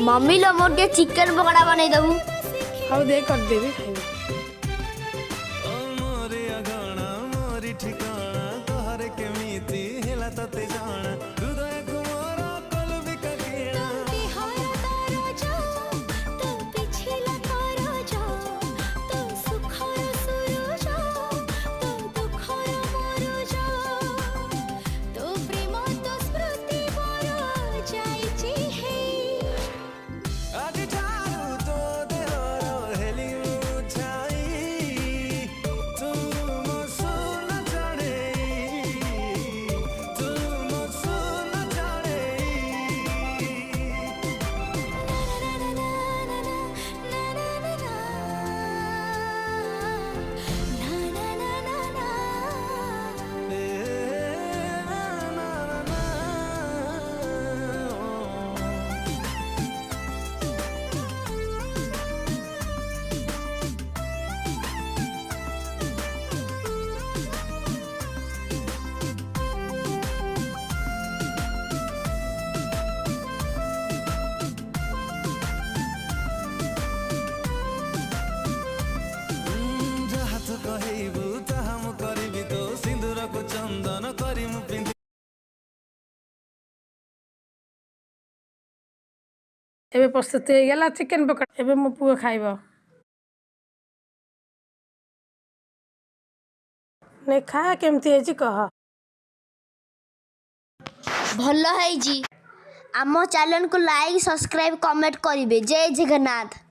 Mummy लो मोर के chicken पकड़ा बनै दबू। हाँ दे कर देवी खाइबे। एबे प्रस्तुत हो गला चिकन पकड़ा। एबे मो पुओ खाइब। ने खा केमती है कह। भल है जी। आम चैनल को लाइक सब्सक्राइब कमेंट करेंगे। जय जगन्नाथ।